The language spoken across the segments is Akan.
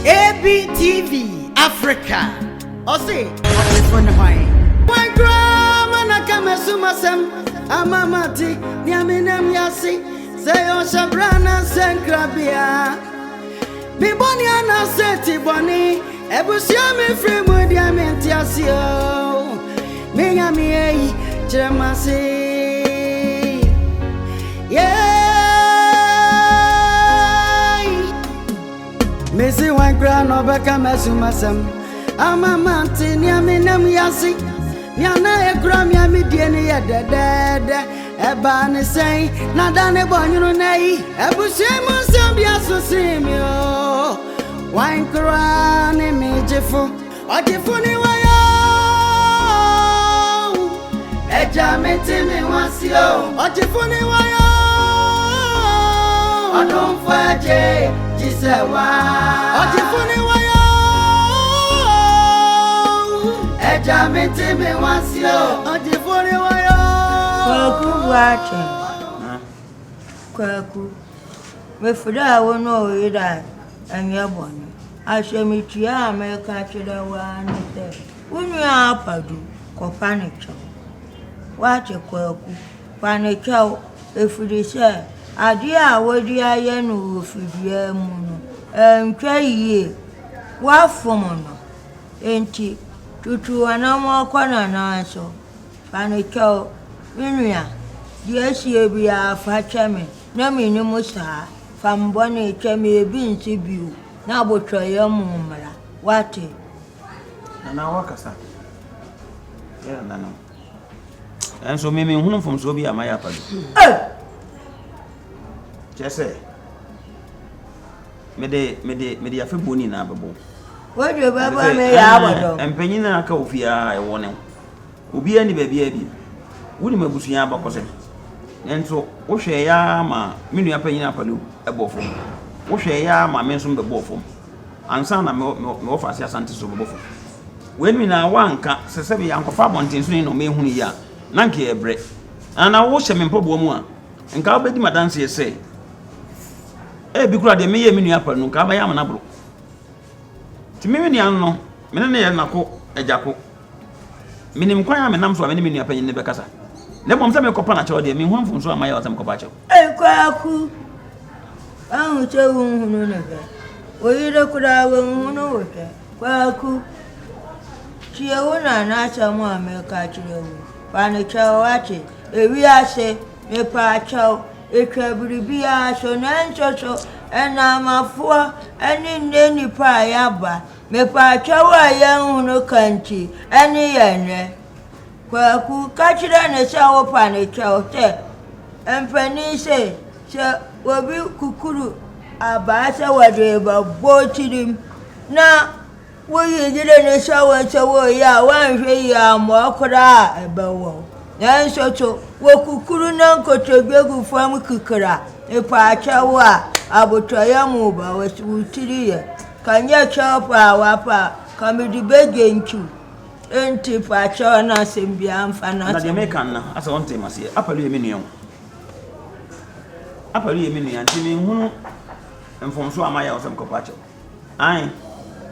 ABTV Africa. Ose, Ogyefo Hwan. My grandma na kama sumasem, amamati, niaminem yasi, say Oshabrana Senkrabia. Biboni ana seti boni, ebusia me free mudi amenti asio. Minya mi chemasi. Yeah. Missy one grand over Kamasumasam. I'm a mountain, Yaminam Yasi. Yana a gram yamidian yet dead. A ban is saying, Nadane Bonunay, a Bushemus Sambiaso Simio. Wine crown, a major for Ogyefo Niwayo. A jametime was yo, Ogyefo Niwayo. I don't fight. Ogyefo Niwayo. Eja mete me wasio. Ogyefo Niwayo. Kwaku wache. Kwaku. Me fuda wono ida anya boni. Ahwe me tua America chira wa nte. Unu apadu ko panicho. Wache kwaku. Panicho efudise ade a wodi aye no ofidua mu no ntwa yie wafom no enti tutu anamo kwana na so panicho minua die sie bia fa cheme na minimu saa fambo na cheme ebi nti biu na abotwaye mu mra wate na wakasa ya nana enso mimi hunu fom so bi amaya padu Jesse, me ya feboni na babo. What you baba me ya Bodom. Empenyi na aka ofia e wone. Obi ani ba bia bi. Woni mabusua abakose. Nso wo hwe ya ma menu apanyi na apalo e bofo. Wo hwe ya ma me nso be bofo. Ansa na me ofase asante so be bofo. Wen mi na wanka sese be yankofa bonten so ni no me hunu ya. Na nke ebre. Ana wo hye me mpaboa mu a. Nka obedi madanse ye say. Bi kura de meye menu apa no ka ba ya mana bro ti menu an no mene ne ye nako ejako minim kwan ya menam so a mene menu apa yin ne be kasa ne bom se me kopa na che de me honfum so ama ya wasam kopa che kwaku ahu che hunu ne be oyire kura hunu wote kwaku ti e wona na acha mu America chire wu pa ne che wache ewi ase me pa cha Ekwabiribia so na nchocho ena mafua eni neni pa yaba me pa chawa ya hunu kanti eni yene kwaku kachira ne chawo pa ne chawo te empani se obi kukuru abasa wade ba botirim na woyi jire ne chawo ya wanhwe ya mokora ebawo yan socho wo kukuru nan ko tobegu fam kukura e pa chawa abotoya mu ba wasutiriye kanya chapa wapa kamidi begenchu enti pa chawa na sembia amfana na de mekan na asa wonte mase apalu yeminu anti me hunu mfomso amaya osem ko pa chawa ai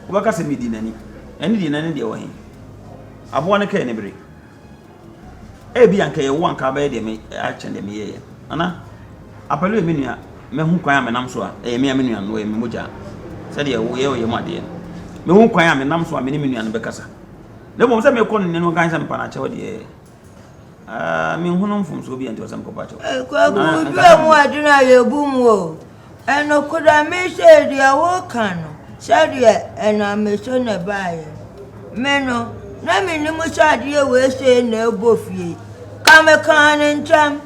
ubaka se midinani eni dinani de wo hin abo ne ka ne bere bi anka ye wo anka ba de me a chende me ye ana apalo me nua me hu kwan a me nam so a me a me nua no e me moja se de ye mo ade me hu kwan a me nam so a me ne me nua no be kasa le bom se me ko ne no kan se me pa na che wo de me hu no mfum so bi anti osam ko pa che kwa ku bi mu adina ye bu mu o eno koda me se de wo kan no se de ena me so ne bae me no na me ni mu chade we se na ebofie kame kan ntam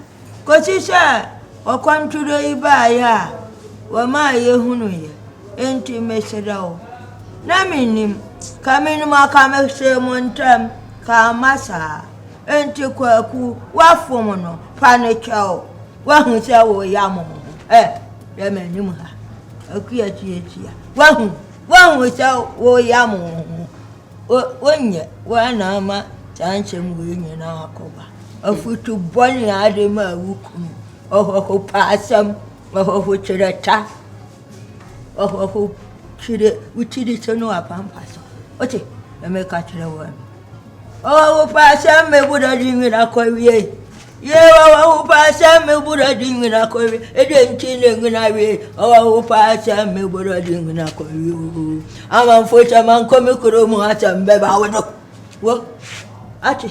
ko si sha o kwanturo iba ya wa ma ye hunu ye enti me sedao na me nim kame ni ma kame se montam ka masa enti kwaku wa fomo no pa ne chao wa hu se wo ya mo ya me nim ha akuya tie wa hu se wo ya mo onye wana ma chanche mwenye na akoba afutu boni ade ma wuku oho pasam oho chirata oho chide uchidi sono apampaso ote emeka chire wo o pa me buda dingi na ko wie ye wa pa me buda dingi na ko wie ede ntine ngina wie o pa me buda dingi na ko wie ama mfocha man ko me kuro mu acha mbeba wo ati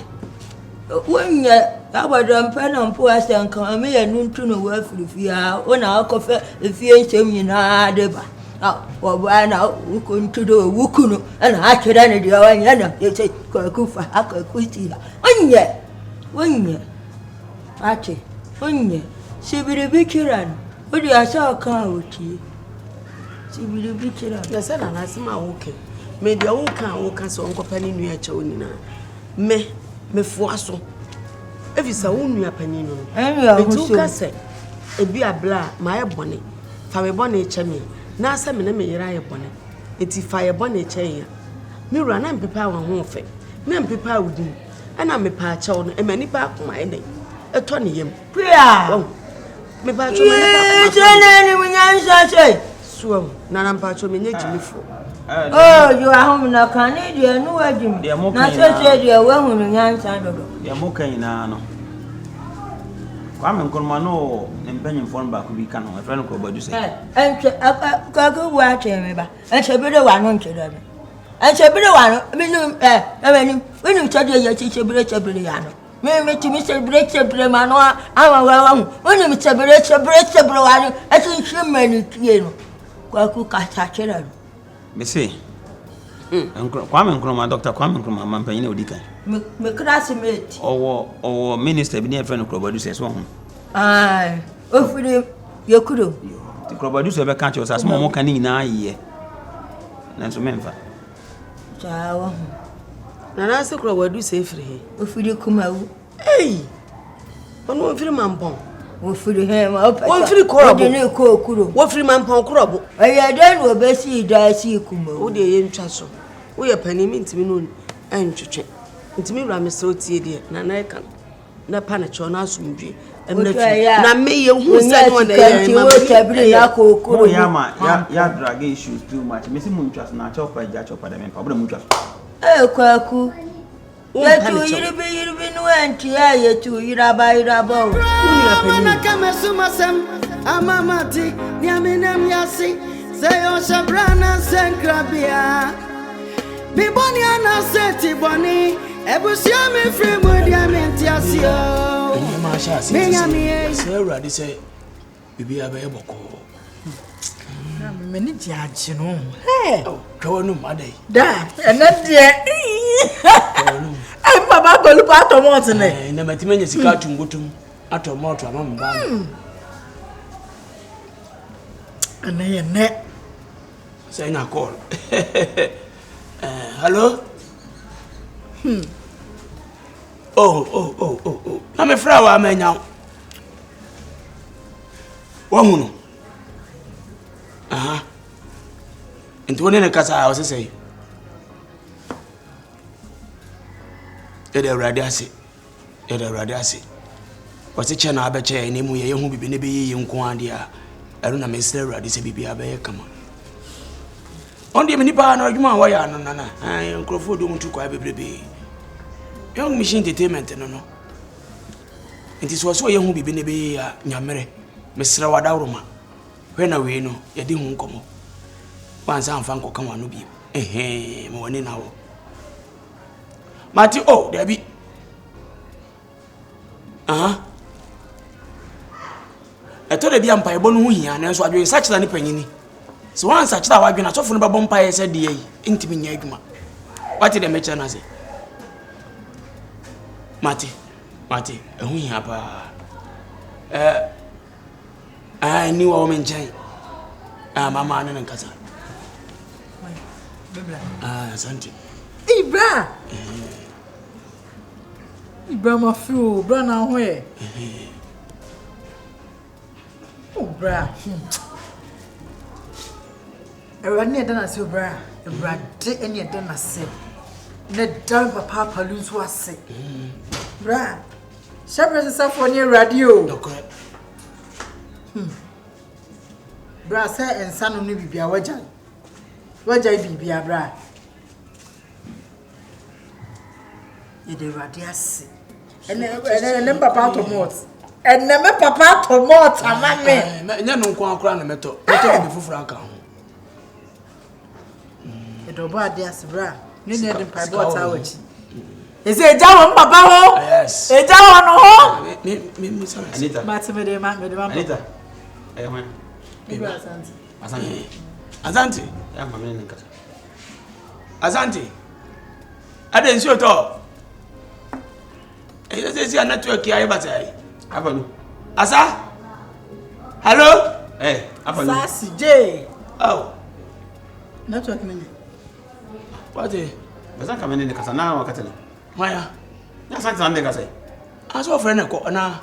wonya abadam pena mpo asanka me ya nuntu no wa firifia ona akofa efie nsem nyina deba wo ba na ukuntu do wukunu ana akira ne dia wanya na yete ko kufa akakuti wonya ati wonya sibiri bikiran odi asa ka oti sibiri bikiran na se na nasema woke me dia woka so onkopa ni nua cha onina me fuaso evisa wonu apanino betuka se ebi abla ma ye bone fa me bone echeme na asa me na me yira ye bone eti fa ye bone eche ya me wura na mpepa wa ho fe na mpepa wudi ana me pa acha no e mani pa akoma ene eto ne yem pia me pa acha me pa akoma ni munyansa che suo na mpa acha me nyejimifo oh you are home na kan dia no wajim na se dia wa hunu nyansa dodo dia moka ina no kwa me nkonma no mpanyin fon ba ko bi kan no friend ko badu say enche ka ko wa che me ba enche bi de wa no nche da me enche bi de wa no mi nu ni wonu che dia ya che bi ya no me ti mi che ma no ama wa hu wonu mi che bi wa no e ti nche mani tie no kwa ku ka cha che da me say Kwame Nkrumah Dr. Kwame Nkrumah mampanyin na odika me classmate owo minister bi na friend Krobadu say so ho ofiri yekuro ti Krobadu say be kan che osas mo kan ni na aye na so memfa chawo na se Krobadu say free ofiri kumawu ono ofiri mampon ofiri he ma ofiri korobo ne ko kuro ofiri mampon korobo aye den obesi da si kumawu wo de ye ntwa so wo ye pani mi ntimi no antwetwe ntimi wura me so tie de na kan na pa na cho na asumdwe na me ye hu se no na ye ma tabiri na ko kuro ya drag issues too much me si mu ntwa na cha opa ja cha opa da me pa bra mu ntwa kwaku yetu yiribi no anti ya yetu yiraba uni apeni kama sumasem amamati niamenem yasi sayo shabrana senkrabia biboni ana seti boni ebusio me fremu dia mentiasio menyami se urade se bibi abaye boko na me ni diaje no twanu madai da ena de ai baba golu pa tomato ne na matimenya sika tungutum atomato amamba ana ye ne say na call hello oh na me fra wa menya wa hunu nti woni ne kasa o sese ede urade ase wase che na abeche ni mu ye hu bibi ne be ye nko ade a ero na me sere urade se bibi abaye kama ondi me nipa na adwuma wa ya no na nkrofo do mutu kwa bebrebe young machine entertainment no nti so ye hu bibi ne be ya nyamere me sere wadawroma hwe na we no ye di hu nkomo wansa amfa nkoka wano bi mo wani na wo mati Debbie eto de bia mpa no hu hia na so adwe sachira ni panyini so wan sachira wa adwena sofo no babo mpa ye se de yi intimi nya adwuma wati de mecha na se mati ehu hia pa ni wa o menchen mama na nkasa asante Ibra ma fu bra na ho e bra ne dana se bra de ene dana se ne dan papa lu so ase bra shabra se for ne radio okay bra se ensano no bibia wajan Wajai bibi abra. Yede radiasi. Ene papa tomot. Ene me papa tomot amame. Nya no nko akora na meto. Meto bi fufura aka ho. Edo ba adiasi bra. Ni ne dem pai bot awachi. Is it down papa ho? Yes. E down no ho? Me sorry. Anita. Mati me de ma. Anita. Hwan. Asante. Ya mama ne nkata. Asante. Ade nsi oto. Ese network ya yeba sai. Apalu. Asa? Hello? Apalu. Sasi J. Oh. Network nini? What is? Beza kama ne kasa na wakati ne. Maya. Ya santi na ndeka sai. Aso friend ko na.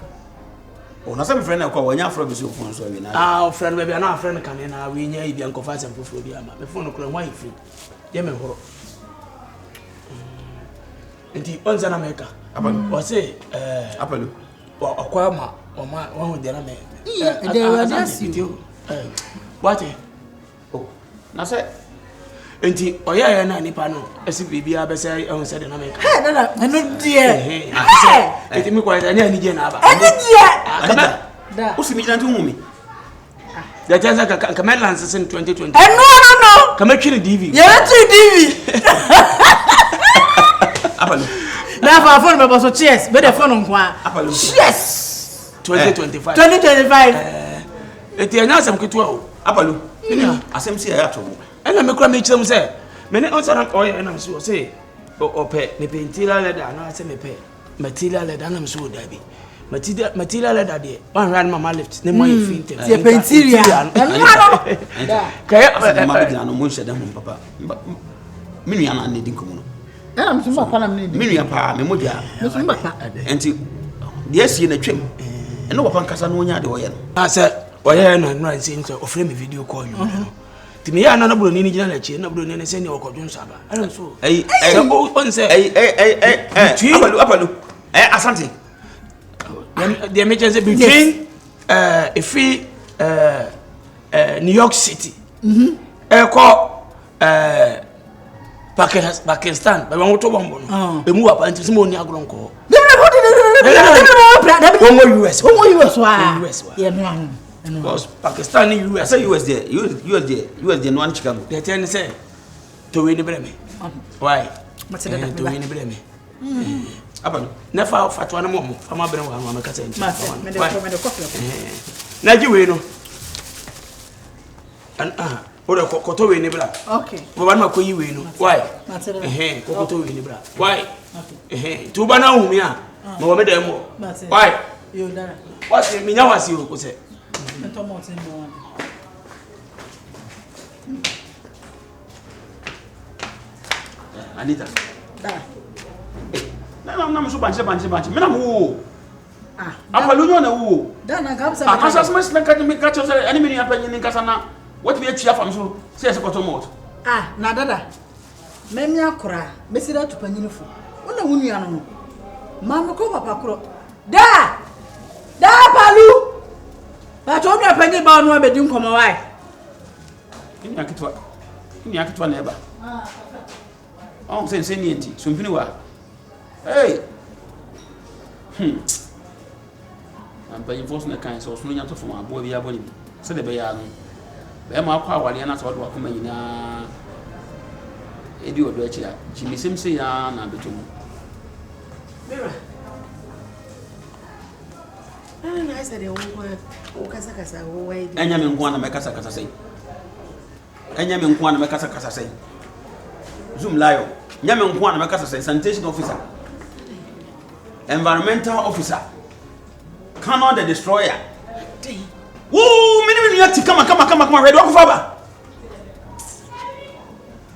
O na some friend na ko wanya afro bi so phone so wi na. Friend baby na friend kan na we nya ibi anko fa sem foforo bi ama. Me phone ko nwa ifi. Ye me horo. Enti onza na meka. Apalu. O say Apalu. Akwa ma o ma won de na me. What? Oh. Na say enti oya na nipa no esi bibia be say ehun say de na meka. Dada, eno die. Enti mi kwa nya ni je na aba. Eno die. Da. Usi mi jantu humi. Da janza ka Medlands sin 2020. No. Ka me twiri DV. Ye twiri DV. Apalu. Na fa phone me boso cheers, be the phone nko a. Apalu. Yes. 2025. 2025. Enti anya asem ketua o. Apalu. Asem si ya tobo. Ena me kura me kyerem say me ne onsa oye na so say ope me pentila leather na say me pe material leather na me so dabi material leather de one rand mama lift ne mo fit te pentila no kaya mama bi na no mo hye da mo papa minu ya na ne din komo no na me so papa na me minu ya pa me mo dia me so papa enti de sie na twem ene papa nkasa no nya de oye no asa oye na no say so ofre me video call you timi ya na bro ni gina na chi na bro ni ne se ni okodun saba ara so on say apalu asante the emergency between Ifi New York City Pakistan ba won to bombo no be mu apa nti mo ni agron ko US wa yeah no because Pakistan and US say US there no one Chicago they tell say to win the breme why what's to win the breme apalu na fa fatwa na mo fa ma breme wa ma ka say me de coffee na ji we no an o de ko to we ni bra okay bo ba na ko yi we no why ko to we ni bra why tu ba na hu mi a ma wo me da mo why yo dara what me nya wasi o ko say Anita. Na so banche. Me na wo. Apalu nyo na wo. Da na ga bisa. Asa sma sma ka me ka cho say ani me ni apanyi ni kasa na. What be atua fam so. Say se koto mot. Na dada. Me mi akora. Be si da tupanyi no fu. Wona wunu ya no. Ma me ko papa kro. Da Palu. Ba to mi apanyi ba no abedi nkomo wai. Ni akitwa na eba. Say ni enti. So mpini wa. Hey. I'm paying for some kind so sunu nyato from abo bi aboni. Se de be ya no. Be ma akwa awale na so do akoma nyina. Edi odo achi a. Jimisim se ya na betum. Mira. Na say de wo kasa wo wai. Enya me nko na me kasa sei. Enya me nko na me kasa sei. Zoom live. Nya me nko na me kasa sei sanitation officer. Environmental officer. Canon the destroyer. Woo, mini yati kama ready wakufaba.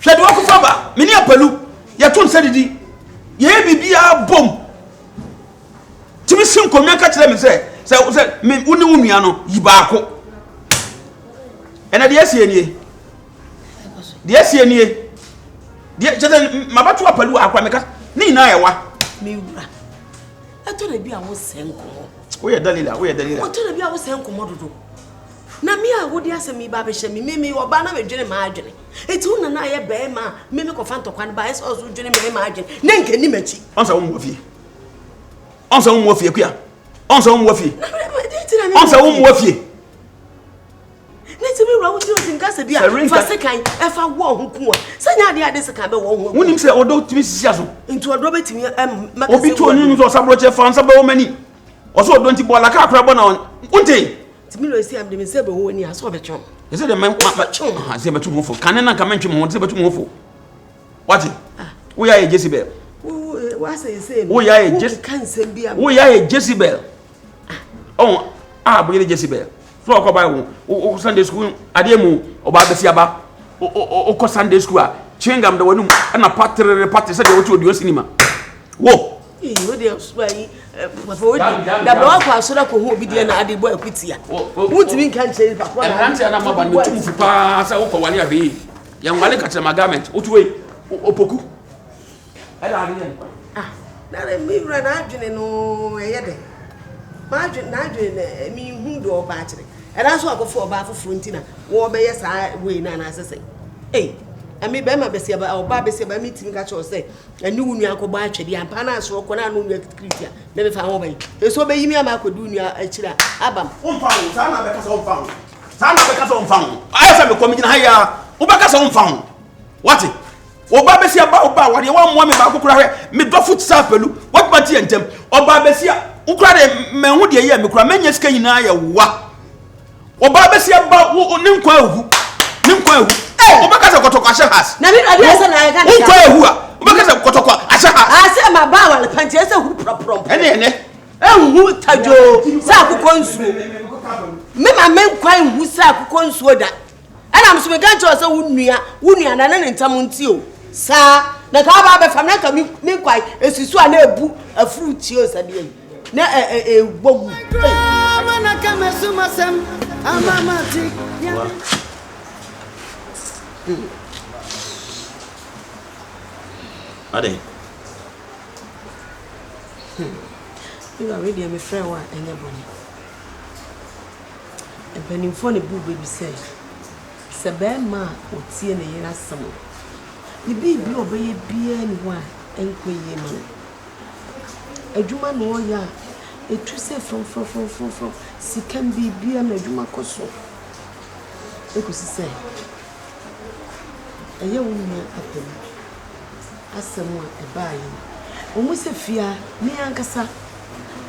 Ready wakufaba. Mini apelu. Ya tun sedidi. Ye bibia bom. Timi sim ko nka kire me say me woni wunua no yibaako. Ena de asie nie. De asie nie. De jete mabatu apelu akwa me ka ni na yewa. Me wura. Eto na bi a wo senko. Wo ye dalila. Oto na bi a wo senko mododo. Na me a wodi asemi ba be hye me oba na me dwene ma adwene. Eti una na ye be ma me ko fa ntokwan ba eso so dwene me ma adwene. Na nke ni machi. Onsa wo mwofi. Onsa wo mwofi akua. Onsa wo mwofi. Onsa wo mwofi. Nti me wura wo ti o tinka se bia fa sekan e fa wo ho ku a. Sanya ade sekan be wo ho. Wonim se odo timi sisi aso. Nti odo betimi maka obi to onu nso sabroche fa nsa be wo mani. Oso odo nti bola ka akra bo na unte. Timi lo esi am de me se be wo ni aso be twon. You say the man say betu mo fo. Kan na kan mentwe mo say betu mo fo. What? We are a Jezebel. What say we are a Jezebel. We are a Jezebel. Oh, boy Jezebel. Flow ko ba wo Sunday school ademu oba besi aba. O ko Sunday school a chewingam da wanum na party say dey wo cinema. Wo. We dey swai for da ba kwa so da ko hu obi dey na ade boy akutia. Wuntimi kan che papa. E ranti na maba no tum fupa say wo ko wale abi. Ya wale ka tama garment. Otuwe opoku. Ela ari en. Na le mi ra na adwene no eyede. Ma adwene na adwene mi hu do oba akire. Era so akofo oba afofo ntina wo be yes we na na asese. Ami be ma besi aba oba besi aba mi timi ka cho say ani wunu akoba atwede ampa na so ko na no nwa kritia me be fa ho ban eso be yimi ama akodu nwa akira abam umfa ho sa na be ka so umfa ho sa na be ka so umfa ho ayesa be komi gina haya wo be ka so umfa ho what oba besi aba oba wade wa mo me ba kokura hwe me do foot sa pelu what party entem oba besi ukura de me hu de ye me kura menya sika nyina ya wa oba besi aba ni nkwa ehu Obakasa kotokwa shahas. Na mi ade asa na aka. Uko ehu a. Obakasa kotokwa ashahas. Ase ma ba wale panti ase hu proprom. Ene. Ehu tajo sa akukọ nsuo. Me ma men kwan hu sa akukọ nsuo da. Ana mso me gancho ase wunua na ne ntam nti o. Sa na ka ba be fam na ka mi kwan esisu a na ebu afuru ti o sa de yi. Na bogu. Mana kama suma sem amamati. Ade. You are ready, my friend. What anybody? And penny for the boo baby say, Sabema or tea and a year summer. You be obey BN1 and quay man. A Juma no ya, a true from. She can be beer and a Juma coso. It was say. A young man at them. As someone a buy. Almost a fear, me ankasa.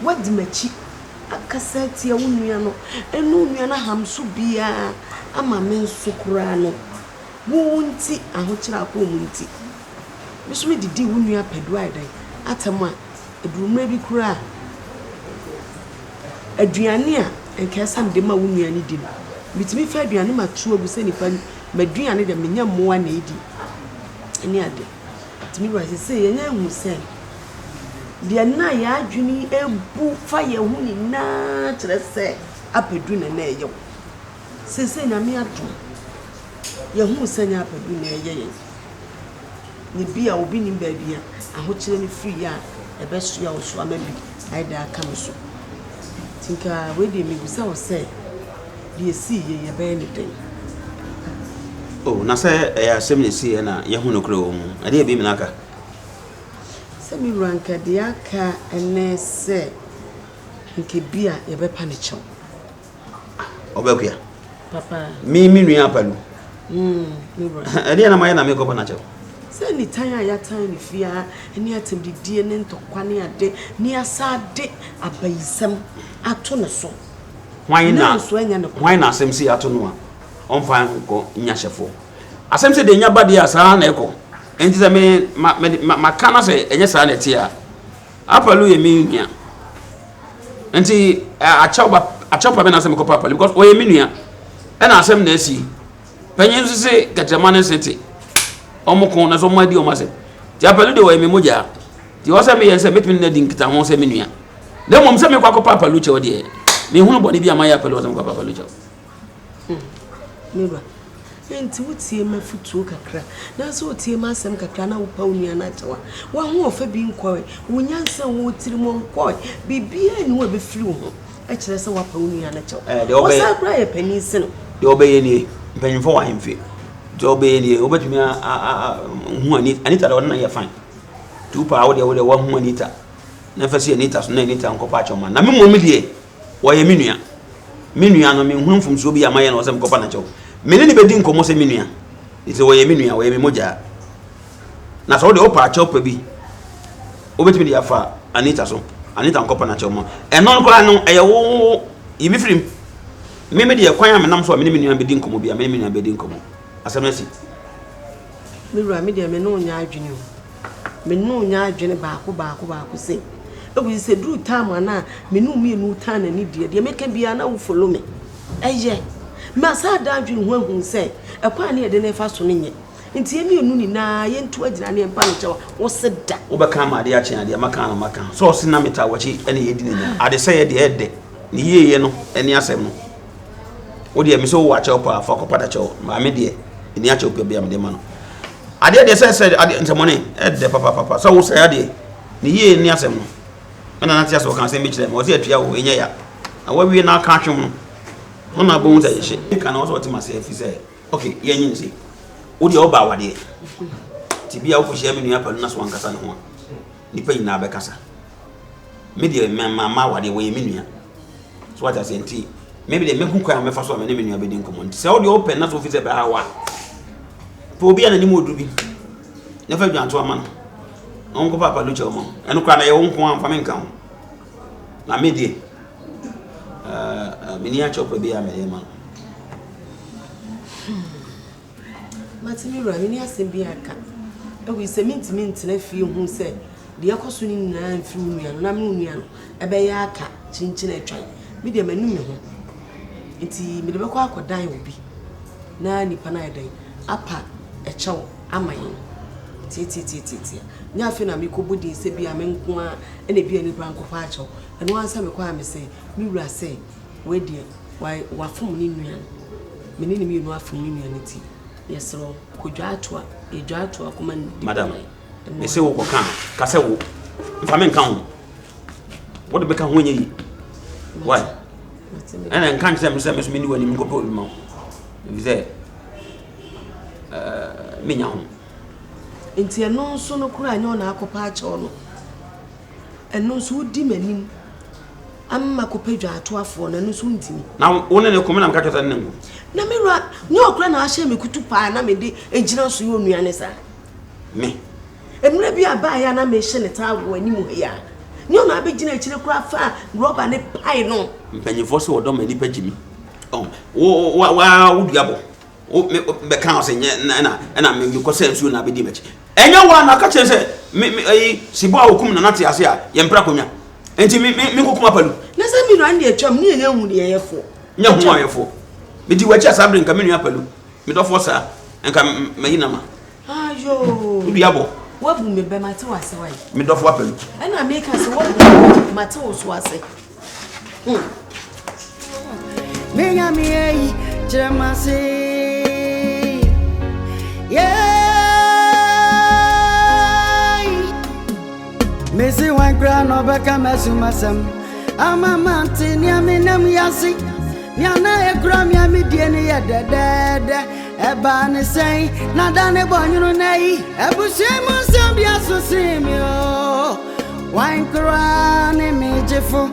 What the machi? A cassette, your uniano, and no yana ham subia, a mamma sucurano. Won't see a hotel womanty. Miss me the Unia Pedwide, at a man, a broom maybe cry. A Driania and Cassam de Maunia needed. With me, Fabian, true was any fun, Madrian and a minion more needy. And yet, to me, was say, and then we say. Dia na ya adwini ebu fire hu ni na kire se apedu na na eyo sese na me adom ye hu senya apedu na eye ni bia obi ni ba bia aho kire ni free ya ebesu ya oso amabi aida aka so tinka we dey me gusa wo se die si ye be ni den oh na se ya semne si na ye hu no kure wo mu ade bi minaka Semi ranka diaka enese nke bia ye be panicho obekuya papa mi nua apalu mi bro ade na maye na me ko na chew se ni tan ya tan ni fia eni atem didie ne ntokwa ne ade ni asade abayisam ato ne so hwan na asem si ato no a onfa ko nya hyefo asem se de nya bade asa na eko enti se me makana se enye sa na tia apalu ye mi nua enti achapa be na se me ko apalu because o ye mi nua e na asem na asi panyin se kajama na sete omukon na so madi o ma se ti apalu de o ye mi moja ti o se me ye se metimi na dinkita ho se mi nua de mom se me kwa ko apalu che o de me hunu body bi amaya apalu o se me kwa apalu che Neba enti wotie mafutuo kakra na so wotie masem kakra na wo pa onua na tawa wa ho ofa bi nkwoe wonyansa wo tirim nkwoe bibia ni wo be firi wo kyerɛ sɛ wapa wo nua no kyɛw de obey wosa kora yɛ pani se no de obey nie mpanyimfo wa hemfe de obey nie obetumi hu Anita de na yɛ fine tupa wo de wa hu Anita na fa si Anita so na Anita nkɔpa kyɛw ma na me mmom de wo yɛ me nua no me hu mfomso bi amaye na wo sɛ mkɔpa na kyɛw me ne bedi nkɔmɔ sɛ me nua ite wo yɛ me nua wo yɛ me mogya na so de opa kyɛw pa bi obetumi de afa Anita so Anita nkɔpa na kyɛw ma ɛno nkɔla no ɛyɛ wo yibi firim me de kwan am nam so me nua bedi nkɔmɔ bi me nua bedi nkɔmɔ asɛm na si me wura me de me no nya adwene o me no nya adwene baako sɛ ebu sɛ duru time na me no me no tan na ni de me ka bia na wo follow me ɛyɛ ma sa da adwene ho ahun sɛ ɛkwan na yɛde na fa so no nyɛ nti emi enu ni na ye ntu agina na empa no kyɛw wo se da wo bɛka ma ade akye ade maka so se na meta wachi ene ye di nya ade sɛ ye de ɛde ne yeye no ene asɛm no wo de me so wo akyɛw pa fa kɔpa da kyɛw ma me de ene akyɛw pa bia me de ma no ade de sɛ ade ntamone ɛde papa so wo sɛ ade ne yeye ne asɛm no ana na tia so kan sɛ me kyerɛ mo sɛ atua wo enya ya na wa wie na aka atwem no na bo nta ye hye kan na wo so ɔte ma sɛ afi sɛ okay ye nyi nsi wo de oba wade ti bia wo hye me nua pa na so ankasa ne ho ni pa nyina be kasa me de mama wade wo ye me nua so what I say nti maybe de me hu kwa me fa so me ne me nua be di nkomo nti sɛ wo de open na so fi sɛ be ha wa po bia na ni mo odubi na fa dwanto ama no onko papa lo chewo mo eno kwa na ye wonko amfa me nka ho na me de me ni a chopa bia me ma Matimi wura me ni asɛm bi aka ewu sɛ minti na fie hu sɛ de yakoso ni na mfiri nua no na me nua no ɛbɛyɛ aka chinchin atwan me de manu me ho nti me de bɛkɔ akɔdan obi na nipa na ɛdan apa ɛkyɛw amayin titi nya afi na me kɔ bodi sɛ bia me nko a ɛna bia nipa nkɔfa akyɛw ɛno ansa me kɔ a me sɛ me wura sɛ we de wa fom ni nua me ni me no afom ni nua ne ti yes ro kodwa atwa kuma madam me se wo kokan ka se wo mfa me nka ho wo de beka ho nya yi why ana nkan se me so me ni wani me ko problem ma me say me nya ho enti eno so no kura anya na akopa ache no eno so di manim amma ko pedwa atoafo na eno so ntimi na wo ne ko me na mka tweta ne ngo na me ra nye okura na ahye me kutu pa na me de ejina so yo nuane sa me emre bi aba ya na me hye ne tawo ani mu ya nye na abegina akire kura fa rubber ne pai no mpanyifo so wodo mani pagimi wo duabo o be kan se nye na me ko se nsuo na abedi machi enya wa na ka kire se me sibo awokum na nate ase a ye mpra konwa enti me kokuma palu na se mi no ande atwam ne enya hu de yefo nya hu ayefo me di wachi asabre nka me nua palu me do fo sa nka mayina ma ayo duabo wabu me be mate wase wai me do fo palu ana me ka se wabu mate wo so ase me nya me yi jemase Missy one grand over Kamasumasam. I'm a mountain, Yaminam Yasi. Yana a gram yamidian yet dead. A ban say, Nadane Bonyo Nay. A Bushamus Sambiaso Simio. Wine crown, Ogyefo.